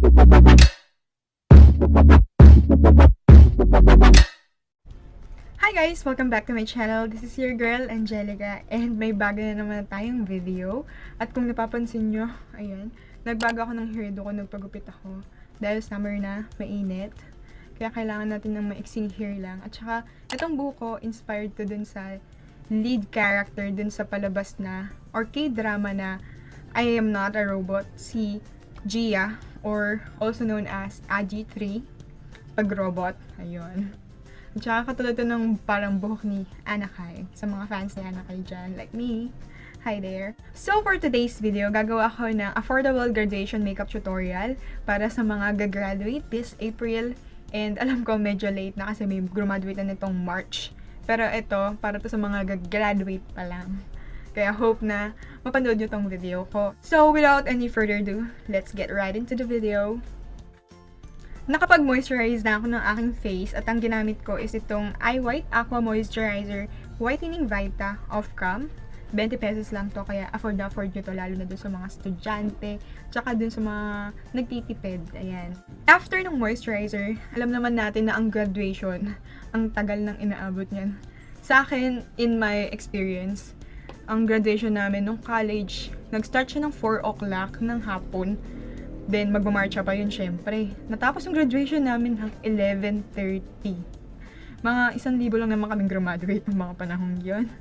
Hi guys! Welcome back to my channel. This is your girl, Angelica, and may bago na naman tayong video. At kung napapansin nyo, ayan, nagbago ako ng hairdo ko, nagpagupit ako. Dahil summer na, mainit. Kaya kailangan natin ng maiksing hair lang. At saka, itong buko, inspired to dun sa lead character dun sa palabas na, or K-drama na, I Am Not a Robot, si Gia, or also known as Agi 3, pag-robot. Ayun. At saka katulad to ng parang buhok ni Anakay. Sa mga fans ni Anakay dyan, like me. Hi there! So for today's video, gagawa ako ng affordable graduation makeup tutorial para sa mga gagraduate this April. And alam ko medyo late na kasi may graduate na nitong March. Pero ito, para to sa mga gagraduate pa lang. Kaya hope na mapanood nyo tong video ko. So without any further ado, let's get right into the video. Nakapag-moisturize na ako ng aking face at ang ginamit ko is itong Eye White Aqua Moisturizer Whitening Vita of Cam. 20 pesos lang to, kaya afford nyo to, lalo na dun sa mga estudyante, tsaka dun sa mga nagtitipid. Ayan. After ng moisturizer, alam naman natin na ang graduation, ang tagal nang inaabot niyan. Sa akin, in my experience, ang graduation namin nung college, nag-start siya ng 4 o'clock ng hapon. Then, magmamarcha pa yun, syempre. Natapos yung graduation namin ng 11:30. Mga 1,000 lang naman kaming graduate ng mga panahon yun.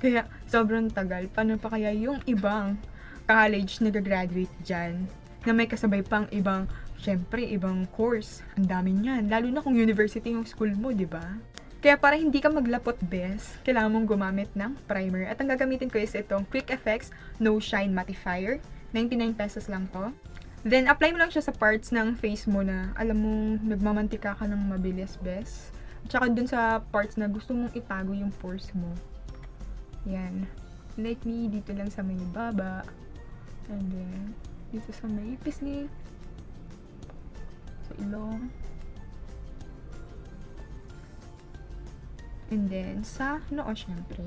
Kaya, sobrang tagal. Paano pa kaya yung ibang college na gagraduate dyan? Na may kasabay pang ibang, syempre, ibang course. Ang dami niyan. Lalo na kung university yung school mo, di ba? Kaya para hindi ka maglapot best, kailangan mong gumamit ng primer. At ang gagamitin ko is itong Quick Effects No Shine Mattifier. 99 pesos lang to. Then, apply mo lang siya sa parts ng face mo na alam mong nagmamantika ka ng mabilis, bes. At saka dun sa parts na gusto mong itago yung pores mo. Yan. Like me, dito lang sa may baba. And then, dito sa may pisngi. Sa ilong. And then, sa noo, syempre.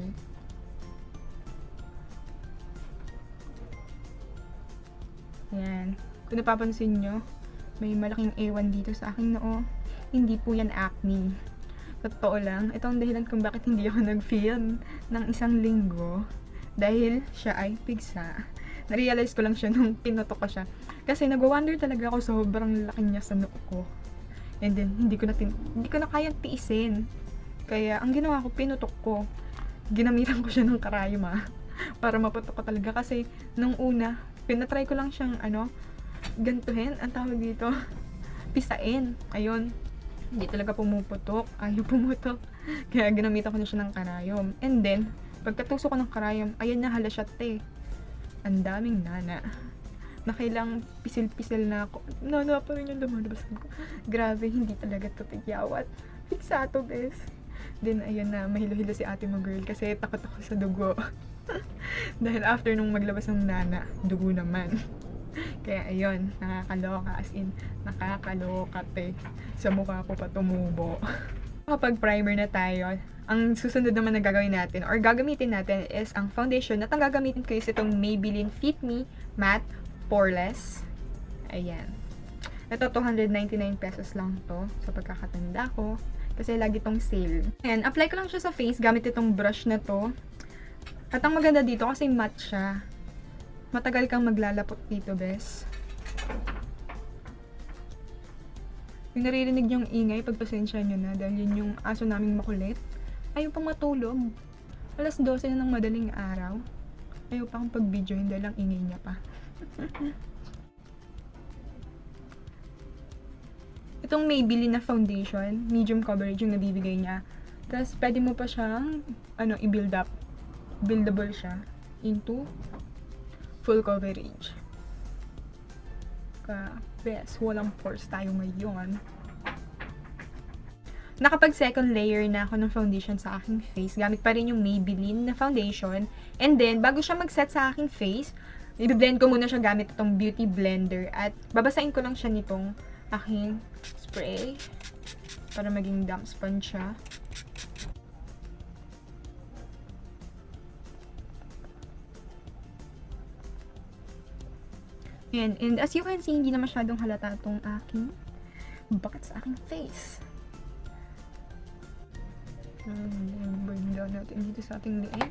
Yan. Kung napapansin nyo, may malaking A1 dito sa aking noo. Hindi po yan acne. Totoo lang, ito ang dahilan kung bakit hindi ako nag-film ng 1 linggo. Dahil siya ay pigsa. Narealize ko lang siya nung pinutok ko siya. Kasi nag-wonder talaga ako, sobrang laki niya sa noo ko. And then, hindi ko na kayang tiisin. Kaya, ang ginawa ko, pinutok ko. Ginamitan ko siya ng karayom para maputok ko talaga. Kasi, nung una, pinatry ko lang siyang, gantuhin, ang tawag dito, pisain. Ayun. Hindi talaga pumuputok. Ayaw pumutok. Kaya ginamitan ko na siya ng karayom. And then, pagkatuso ko ng karayom, ayan na, halasat ang daming nana. Nakailang pisil-pisil na ako. Nana pa rin yung lumalabas ko. Grabe, hindi talaga to tigyawat. Fiksato, bes. Then, ayun na, mahilo-hilo si ate mo girl kasi takot ako sa dugo. Dahil after nung maglabas ng nana, dugo naman. Kaya ayun, nakakaloka, as in, nakakaloka sa mukha ko pa tumubo. Kapag primer na tayo, ang susunod naman na gagawin natin or gagamitin natin is ang foundation. At ang gagamitin ko is itong Maybelline Fit Me Matte Poreless. Ayan. Ito, 299 pesos lang to sa pagkakatanda ko. Kasi lagi tong sale. Ayan, apply ko lang siya sa face gamit itong brush na to. At ang maganda dito kasi matte siya. Matagal kang maglalapot dito, bes. Yung naririnig niyong ingay, pagpasensya nyo na dahil yun yung aso naming makulit. Ayaw pang matulog. 12:00 na ng madaling araw. Ayaw pa akong pag-videohin dahil ang ingay niya pa. Itong Maybelline na foundation, medium coverage yung nabibigay niya. Tapos, pwede mo pa siyang, i-build up. Buildable siya into full coverage. Bes, walang pores tayo ngayon. Nakapag second layer na ako ng foundation sa aking face. Gamit pa rin yung Maybelline na foundation. And then, bago siya mag-set sa aking face, i-blend ko muna siya gamit itong beauty blender. At babasain ko lang siya nitong aking spray para maging damp sponge siya. And as you can see, hindi na masyadong halata itong aking bakit sa aking face. Burn down natin dito sa ating liit.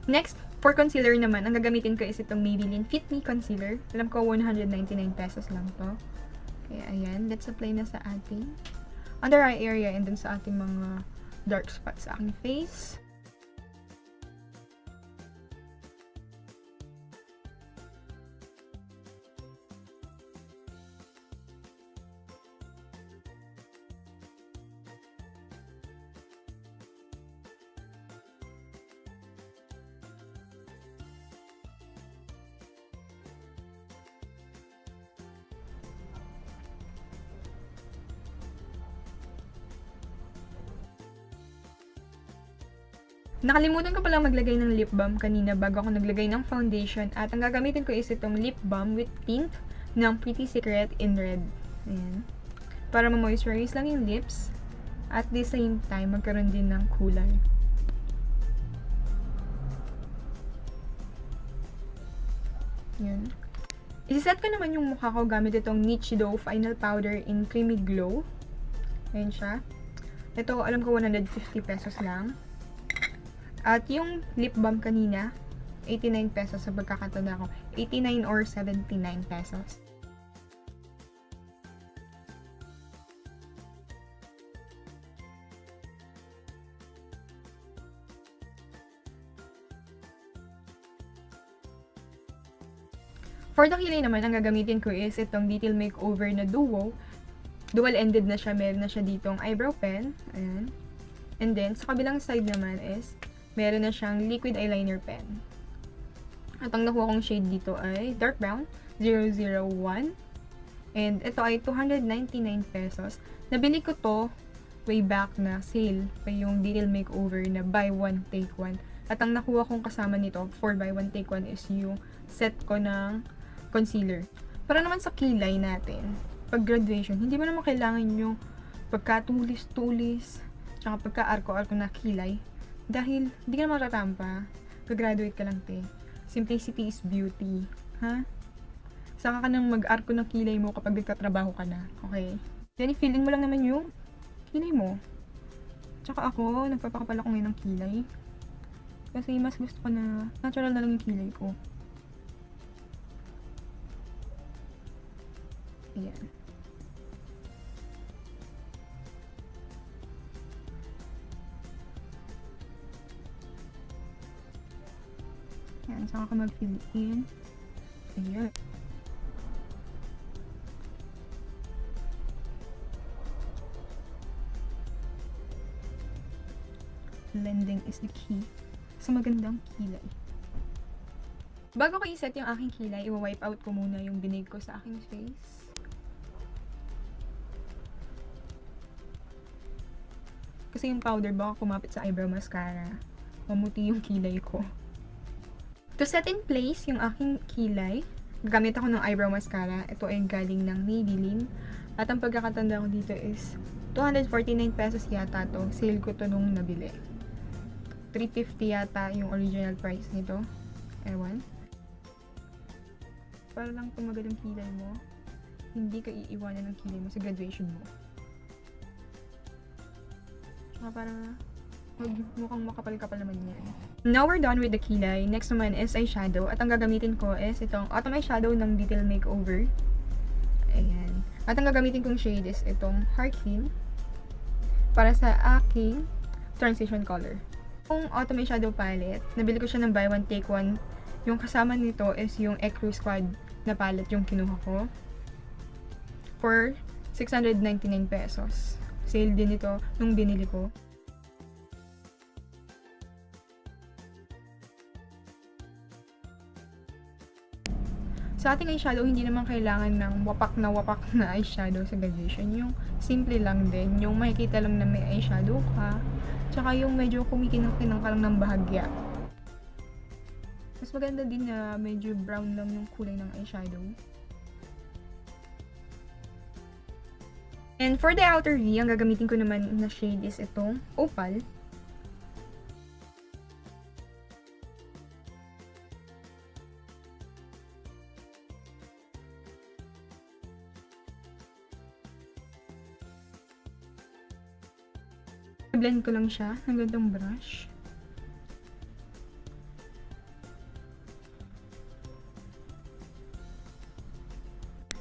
Next, for concealer naman, ang gagamitin ko is itong Maybelline Fit Me Concealer. Alam ko, 199 pesos lang to. Kaya, ayan. Let's apply na sa ating under eye area and then sa ating mga dark spots sa aking face. Nakalimutan ko palang maglagay ng lip balm kanina bago ako naglagay ng foundation. At ang gagamitin ko is itong lip balm with tint ng Pretty Secret in red. Ayan. Para ma-moisturize lang yung lips. At the same time, magkaroon din ng kulay. Ayan. Isiset ko naman yung mukha ko gamit itong Nichido Final Powder in Creamy Glow. Ayan siya. Ito, alam ko 150 pesos lang. At yung lip balm kanina, 89 pesos sa pagkakatanda ko. 89 or 79 pesos. For the kilay naman, ang gagamitin ko is itong Detail Makeover na Duo. Dual-ended na siya. Meron na siya ditong eyebrow pen. Ayan. And then, sa kabilang side naman is meron na siyang liquid eyeliner pen. At ang nakuha kong shade dito ay dark brown, 001. And ito ay 299 pesos. Nabili ko to way back na sale pa yung Detail Makeover na buy one, take one. At ang nakuha kong kasama nito for buy one, take one is yung set ko ng concealer. Para naman sa kilay natin, pag graduation, hindi mo naman kailangan yung pagkatulis-tulis, tsaka pagka-arko-arko na kilay. Dahil, hindi ka na matatampa. Gagraduate ka lang, te. Simplicity is beauty. Ha? Saka ka nang mag-arko ng kilay mo kapag nagtatrabaho ka na. Okay? Then, feeling mo lang naman yung kilay mo. Tsaka ako, nagpapakapal ako ngayon ng kilay. Kasi mas gusto ko na natural na lang yung kilay ko. Ayan. Ayan, saka ka mag-fill in. Ayan. Blending is the key sa magandang kilay. Bago ko i-set yung aking kilay, i-wipe out ko muna yung binig ko sa aking face. Kasi yung powder baka kumapit sa eyebrow mascara. Mamuti yung kilay ko. To set in place yung aking kilay, gamit ako ng eyebrow mascara. Ito ay galing ng Maybelline. At ang pagkakatanda ko dito is 249 pesos yata to. Sale ko to nung nabili. 350 yata yung original price nito. Ewan. Para lang tumagal yung kilay mo, hindi ka iiwanan ng kilay mo sa graduation mo. Para mukhang makapal-kapal naman yan. Now we're done with the kilay. Next naman is eyeshadow. At ang gagamitin ko is itong Autumn Eyeshadow ng Detail Makeover. Ayan. At ang gagamitin kong shade is itong Harkin. Para sa aking transition color. Yung Autumn Eyeshadow palette, nabili ko siya ng buy one, take one. Yung kasama nito is yung Ecru Squad na palette yung kinuha ko. For 699 pesos. Sale din ito nung binili ko. Sa ating eyeshadow, hindi naman kailangan ng wapak na eyeshadow sa graduation. Yung simple lang din. Yung makikita lang na may eyeshadow ka. Tsaka yung medyo kumikinang-kinang ka lang ng bahagya. Mas maganda din na medyo brown lang yung kulay ng eyeshadow. And for the outer V, ang gagamitin ko naman na shade is itong Opal. i-blend ko lang siya ng ganitong brush.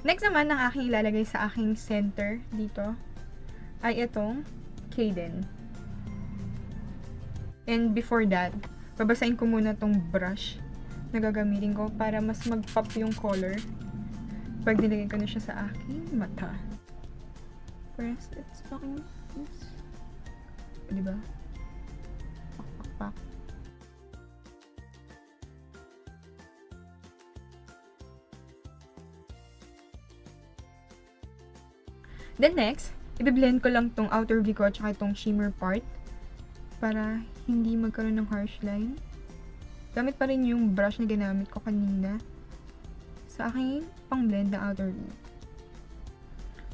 Next naman, ang aking ilalagay sa aking center dito ay itong Kaden. And before that, babasahin ko muna tong brush na gagamitin ko para mas mag-pop yung color pag nilagay ko na siya sa aking mata. First, it's talking this. Diba? Pak, pak, pak. Then next, i-blend ko lang tong outer V ko at saka itong shimmer part para hindi magkaroon ng harsh line. Gamit pa rin yung brush na ginamit ko kanina sa aking pang-blend na outer V.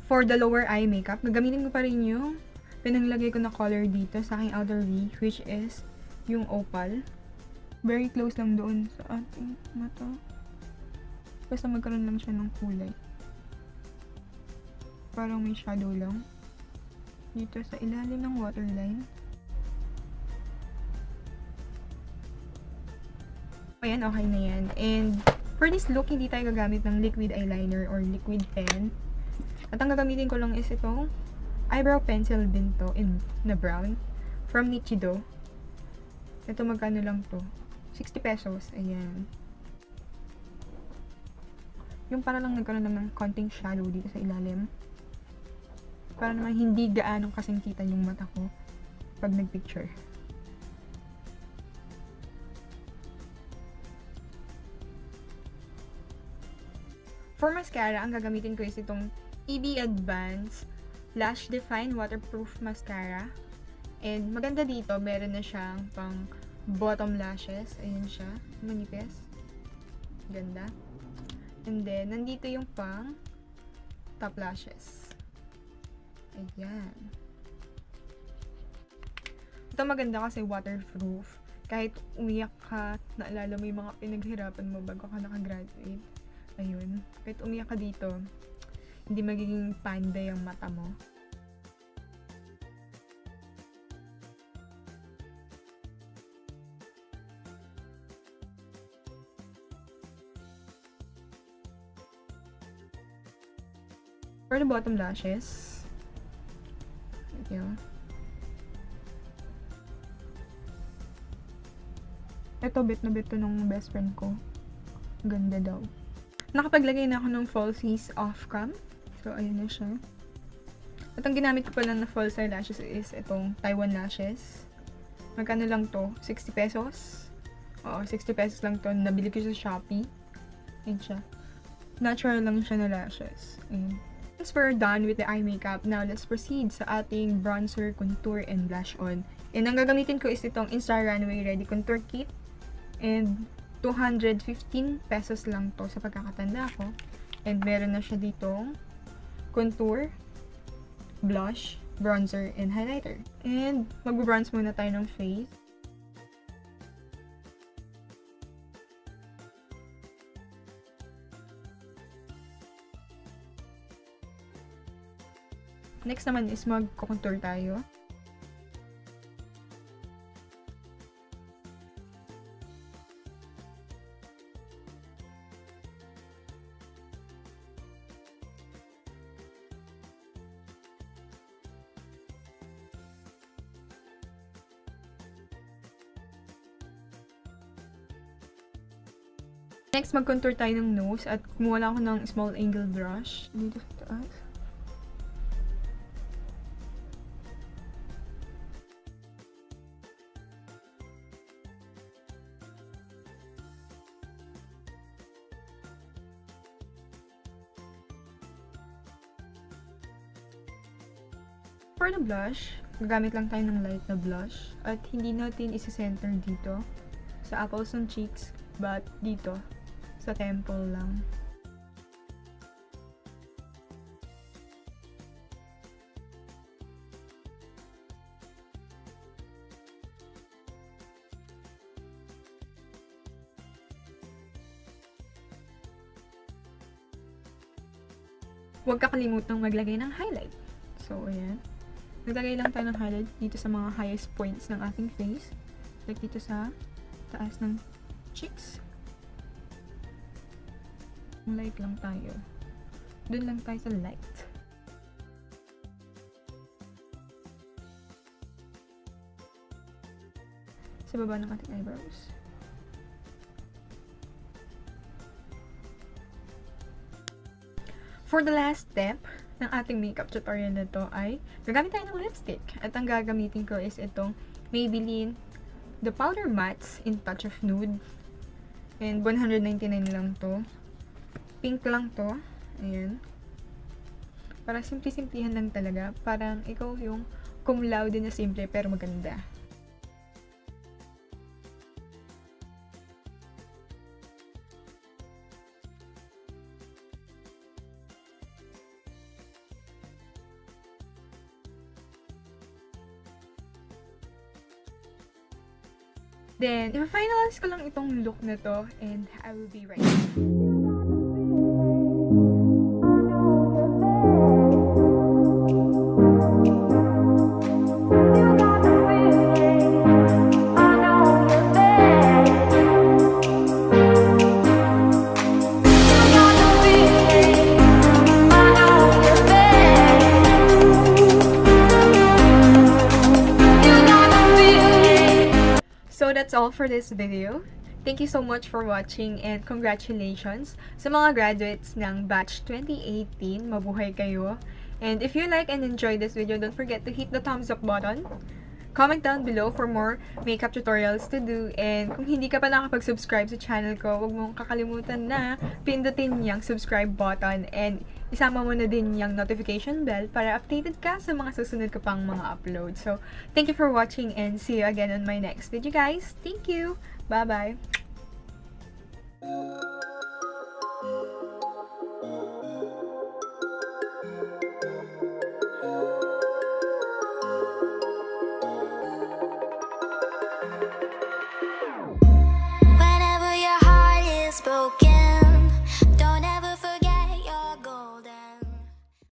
For the lower eye makeup, gagamitin ko pa rin yung pinanglagay ko na color dito sa aking outer V, which is yung opal. Very close lang doon sa ating mata. Basta magkaroon lang siya ng kulay. Parang may shadow lang dito sa ilalim ng waterline. Ayan, okay na yan. And for this look, hindi tayo gagamit ng liquid eyeliner or liquid pen. At ang gagamitin ko lang is itong eyebrow pencil din to na brown from Nichido. Ito magkano lang to? 60 pesos. Ayan. Yung para lang nagkaroon naman ng konting shadow dito sa ilalim. Para naman hindi gaanong kasingkitan yung mata ko pag nagpicture. For mascara, ang gagamitin ko is itong EB Advance Lash Define Waterproof Mascara. And maganda dito, meron na siyang pang bottom lashes. Ayan siya, manipis. Ganda. And then, nandito yung pang top lashes. Ayan. Ito maganda kasi waterproof. Kahit umiyak ka, naalala mo yung mga pinaghirapan mo bago ka nakagraduate. Ayun. Kahit umiyak ka dito, hindi magiging panda yung mata mo. For the bottom lashes, yeah. Ito, bit na bit to nung best friend ko. Ganda daw. Nakapaglagay na ako ng falsies off cam. So, ayun na siya. At ang ginamit ko pala na false eyelashes is itong Taiwan lashes. Magkano lang to? 60 pesos? Oo, 60 pesos lang to. Nabili ko sa Shopee. Ayun siya. Natural lang siya na lashes. Ayun. Once we're done with the eye makeup, now let's proceed sa ating bronzer, contour, and blush on. And ang gagamitin ko is itong Insta Runway Ready Contour Kit. And 215 pesos lang to sa pagkakatanda ko. And meron na siya ditong contour, blush, bronzer, and highlighter. And mag-bronze muna tayo ng face. Next naman is mag-contour tayo. Next, mag-contour tayo ng nose at kumuha lang ako ng small angle brush dito sa taas. For the blush, gagamit lang tayo ng light na blush at hindi natin isi-center dito sa apples ng cheeks but dito sa temple lang. Huwag kakalimutang maglagay ng highlight. So, ayan. Naglagay lang tayo ng highlight dito sa mga highest points ng ating face. Like dito sa taas ng cheeks. Light lang tayo. Doon lang tayo sa light. Sa baba ng ating eyebrows. For the last step ng ating makeup tutorial na to ay gagamit tayo ng lipstick. At ang gagamitin ko is itong Maybelline The Powder Mattes in Touch of Nude. And 199 lang to. Pink lang to. Ayan. Para simple-simplihan lang talaga. Parang ikaw yung cum laude na simple pero maganda. Then, i-finalize ko lang itong look na to and I will be right back. So that's all for this video. Thank you so much for watching and congratulations sa mga graduates ng batch 2018. Mabuhay kayo. And if you like and enjoy this video, don't forget to hit the thumbs up button. Comment down below for more makeup tutorials to do. And kung hindi ka pa nakapag-subscribe sa channel ko, huwag mong kakalimutan na pindutin yung subscribe button and isama mo na din yung notification bell para updated ka sa mga susunod ko pang mga upload. So, thank you for watching and see you again on my next video, guys. Thank you! Bye-bye!